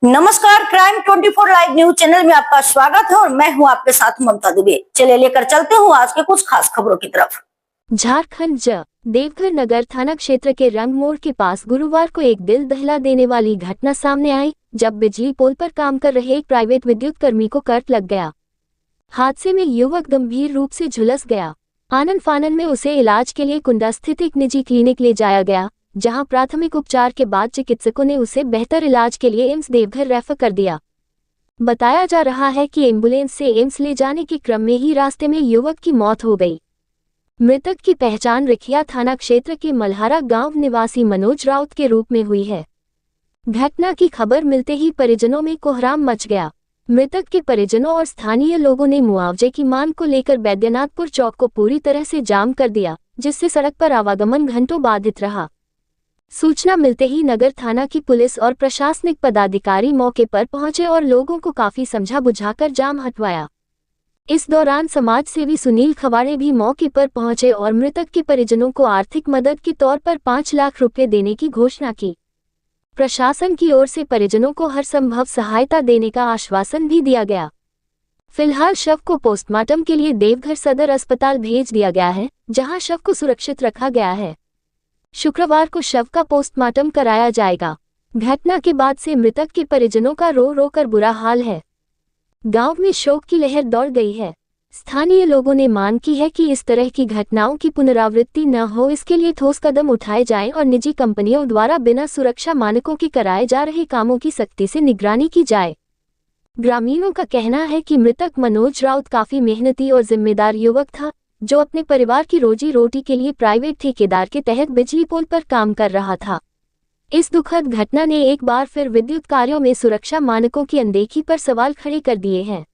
नमस्कार, crime 24 live news channel में आपका स्वागत है और मैं हूं आपके साथ ममता दुबे। चलिए लेकर चलते हूं आज के कुछ खास खबरों की तरफ। झारखंड देवघर नगर थाना क्षेत्र के रंग मोड़ के पास गुरुवार को एक दिल दहला देने वाली घटना सामने आई, जब बिजली पोल पर काम कर रहे एक प्राइवेट विद्युत कर्मी को करंट लग गया। हादसे में युवक गंभीर रूप से झुलस गया। आनन फानन में उसे इलाज के लिए कुंडा स्थित एक निजी क्लिनिक ले जाया गया, जहां प्राथमिक उपचार के बाद चिकित्सकों ने उसे बेहतर इलाज के लिए एम्स देवघर रेफर कर दिया। बताया जा रहा है कि एम्बुलेंस से एम्स ले जाने के क्रम में ही रास्ते में युवक की मौत हो गई। मृतक की पहचान रिखिया थाना क्षेत्र के मल्हारा गांव निवासी मनोज राउत के रूप में हुई है। घटना की खबर मिलते ही परिजनों में कोहराम मच गया। मृतक के परिजनों और स्थानीय लोगों ने मुआवजे की मांग को लेकर बैद्यनाथपुर चौक को पूरी तरह से जाम कर दिया, जिससे सड़क पर आवागमन घंटों बाधित रहा। सूचना मिलते ही नगर थाना की पुलिस और प्रशासनिक पदाधिकारी मौके पर पहुंचे और लोगों को काफी समझा बुझाकर जाम हटवाया। इस दौरान समाज सेवी सुनील खवाड़े भी मौके पर पहुंचे और मृतक के परिजनों को आर्थिक मदद के तौर पर 5 लाख रुपए देने की घोषणा की। प्रशासन की ओर से परिजनों को हर संभव सहायता देने का आश्वासन भी दिया गया। फिलहाल शव को पोस्टमार्टम के लिए देवघर सदर अस्पताल भेज दिया गया है, जहां शव को सुरक्षित रखा गया है। शुक्रवार को शव का पोस्टमार्टम कराया जाएगा। घटना के बाद से मृतक के परिजनों का रो रो कर बुरा हाल है। गांव में शोक की लहर दौड़ गई है। स्थानीय लोगों ने मांग की है कि इस तरह की घटनाओं की पुनरावृत्ति न हो, इसके लिए ठोस कदम उठाए जाएं और निजी कंपनियों द्वारा बिना सुरक्षा मानकों के कराए जा रहे कामों की सख्ती से निगरानी की जाए। ग्रामीणों का कहना है कि मृतक मनोज राउत काफी मेहनती और जिम्मेदार युवक था, जो अपने परिवार की रोजी रोटी के लिए प्राइवेट ठेकेदार के तहत बिजली पोल पर काम कर रहा था। इस दुखद घटना ने एक बार फिर विद्युत कार्यों में सुरक्षा मानकों की अनदेखी पर सवाल खड़े कर दिए हैं।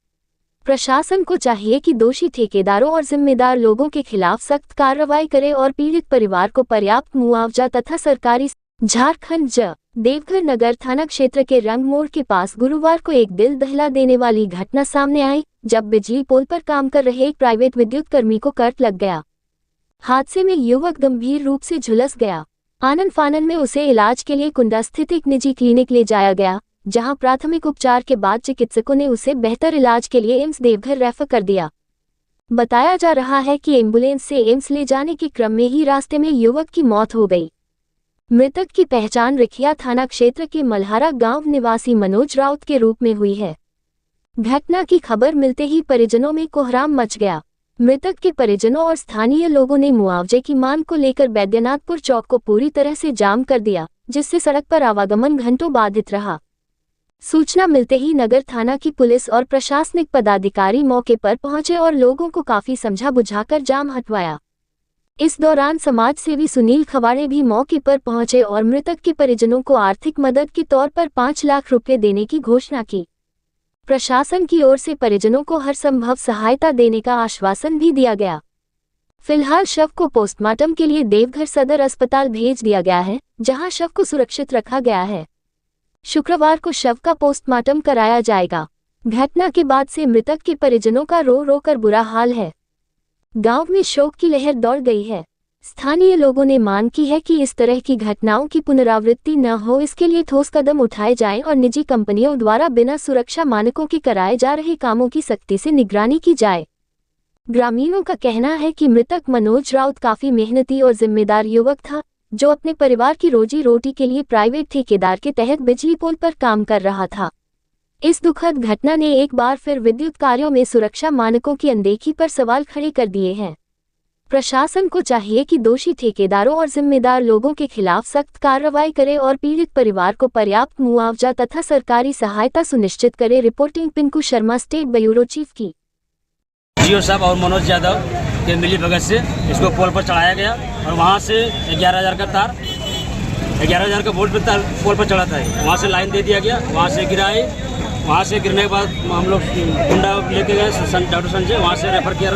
प्रशासन को चाहिए कि दोषी ठेकेदारों और जिम्मेदार लोगों के खिलाफ सख्त कार्रवाई करे और पीड़ित परिवार को पर्याप्त मुआवजा तथा सरकारी। झारखंड देवघर नगर थाना क्षेत्र के रंग मोड़ के पास गुरुवार को एक दिल दहला देने वाली घटना सामने आई, जब बिजली पोल पर काम कर रहे एक प्राइवेट विद्युत कर्मी को करंट लग गया। हादसे में युवक गंभीर रूप से झुलस गया। आनन फानन में उसे इलाज के लिए कुंडा स्थित एक निजी क्लिनिक ले जाया गया, जहां प्राथमिक उपचार के बाद चिकित्सकों ने उसे बेहतर इलाज के लिए एम्स देवघर रेफर कर दिया। बताया जा रहा है कि एम्बुलेंस से एम्स ले जाने के क्रम में ही रास्ते में युवक की मौत हो गई। मृतक की पहचान रिखिया थाना क्षेत्र के मल्हारा गांव निवासी मनोज राउत के रूप में हुई है। घटना की खबर मिलते ही परिजनों में कोहराम मच गया। मृतक के परिजनों और स्थानीय लोगों ने मुआवजे की मांग को लेकर बैद्यनाथपुर चौक को पूरी तरह से जाम कर दिया, जिससे सड़क पर आवागमन घंटों बाधित रहा। सूचना मिलते ही नगर थाना की पुलिस और प्रशासनिक पदाधिकारी मौके पर पहुंचे और लोगों को काफी समझा बुझाकर जाम हटवाया। इस दौरान समाज सेवी सुनील खवाड़े भी मौके पर पहुंचे और मृतक के परिजनों को आर्थिक मदद के तौर पर 5 लाख रुपए देने की घोषणा की। प्रशासन की ओर से परिजनों को हर संभव सहायता देने का आश्वासन भी दिया गया। फिलहाल शव को पोस्टमार्टम के लिए देवघर सदर अस्पताल भेज दिया गया है, जहां शव को सुरक्षित रखा गया है। शुक्रवार को शव का पोस्टमार्टम कराया जाएगा। घटना के बाद से मृतक के परिजनों का रो रो कर बुरा हाल है। गांव में शोक की लहर दौड़ गई है। स्थानीय लोगों ने मांग की है कि इस तरह की घटनाओं की पुनरावृत्ति न हो, इसके लिए ठोस कदम उठाए जाएं और निजी कंपनियों द्वारा बिना सुरक्षा मानकों के कराए जा रहे कामों की सख्ती से निगरानी की जाए। ग्रामीणों का कहना है कि मृतक मनोज राउत काफी मेहनती और जिम्मेदार युवक था, जो अपने परिवार की रोजी रोटी के लिए प्राइवेट ठेकेदार के तहत बिजली पोल पर काम कर रहा था। इस दुखद घटना ने एक बार फिर विद्युत कार्यों में सुरक्षा मानकों की अनदेखी पर सवाल खड़े कर दिए हैं। प्रशासन को चाहिए कि दोषी ठेकेदारों और जिम्मेदार लोगों के खिलाफ सख्त कार्रवाई करे और पीड़ित परिवार को पर्याप्त मुआवजा तथा सरकारी सहायता सुनिश्चित करे। Reporting Pinku Sharma, state bureau chief की। जियो साहब और मनोज यादव के मिली भगत से इसको पोल पर चढ़ाया गया और वहाँ से 11,000 का तार, 11,000 का वोल्ट पर तार पोल पर चढ़ा था। वहाँ से लाइन दे दिया गया, वहाँ से गिराए। वहाँ से गिरने के बाद हम लोग कुंडा लेके गए डॉक्टर संजय, वहाँ से रेफर किया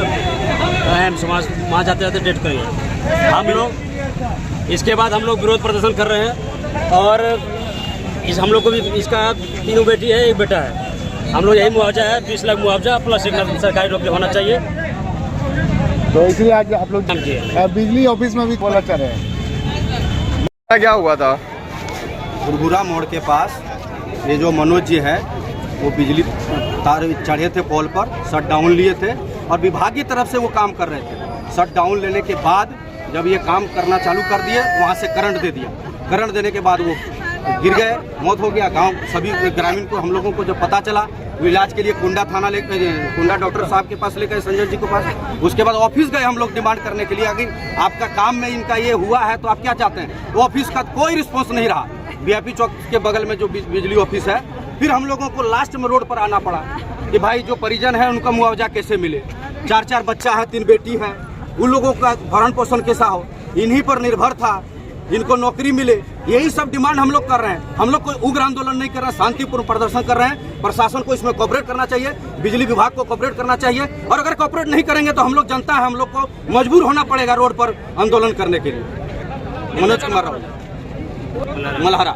एम्स। वहाँ जाते जाते डेथ कर गए हम लोग। इसके बाद हम लोग विरोध प्रदर्शन कर रहे हैं और हम लोग को भी इसका 3 बेटी है, 1 बेटा है। हम लोग यही मुआवजा है, 20 लाख मुआवजा प्लस 1 लाख सरकारी नौकरी होना चाहिए। तो इसलिए आज आप लोग बिजली ऑफिस में भी बोला चल रहे हैं। क्या हुआ था? गुरगुरा मोड़ के पास ये जो मनोज जी है वो बिजली तार चढ़े थे पोल पर, शट डाउन लिए थे और विभाग की तरफ से वो काम कर रहे थे। शट डाउन लेने के बाद जब ये काम करना चालू कर दिए, वहाँ से करंट दे दिया। करंट देने के बाद वो गिर गए, मौत हो गया। गांव सभी ग्रामीण को, हम लोगों को जब पता चला, वो इलाज के लिए कुंडा थाना लेकर, कुंडा डॉक्टर साहब के पास लेकर, संजय जी के पास। उसके बाद ऑफिस गए हम लोग डिमांड करने के लिए, अगर आपका काम में इनका ये हुआ है तो आप क्या चाहते हैं। तो ऑफिस का कोई रिस्पॉन्स नहीं रहा। VIP चौक के बगल में जो बिजली ऑफिस है, फिर हम लोगों को लास्ट में रोड पर आना पड़ा कि भाई जो परिजन है उनका मुआवजा कैसे मिले। 4 बच्चा है, 3 बेटी है, उन लोगों का भरण पोषण कैसा हो, इन्हीं पर निर्भर था, इनको नौकरी मिले। यही सब डिमांड हम लोग कर रहे हैं। हम लोग कोई उग्र आंदोलन नहीं कर रहे हैं, शांतिपूर्ण प्रदर्शन कर रहे हैं। प्रशासन को इसमें कोऑपरेट करना चाहिए, बिजली विभाग को कोऑपरेट करना चाहिए। और अगर कोऑपरेट नहीं करेंगे तो हम लोग जनता है, हम लोग को मजबूर होना पड़ेगा रोड पर आंदोलन करने के लिए। मनोज कुमार राव, मल्हारा।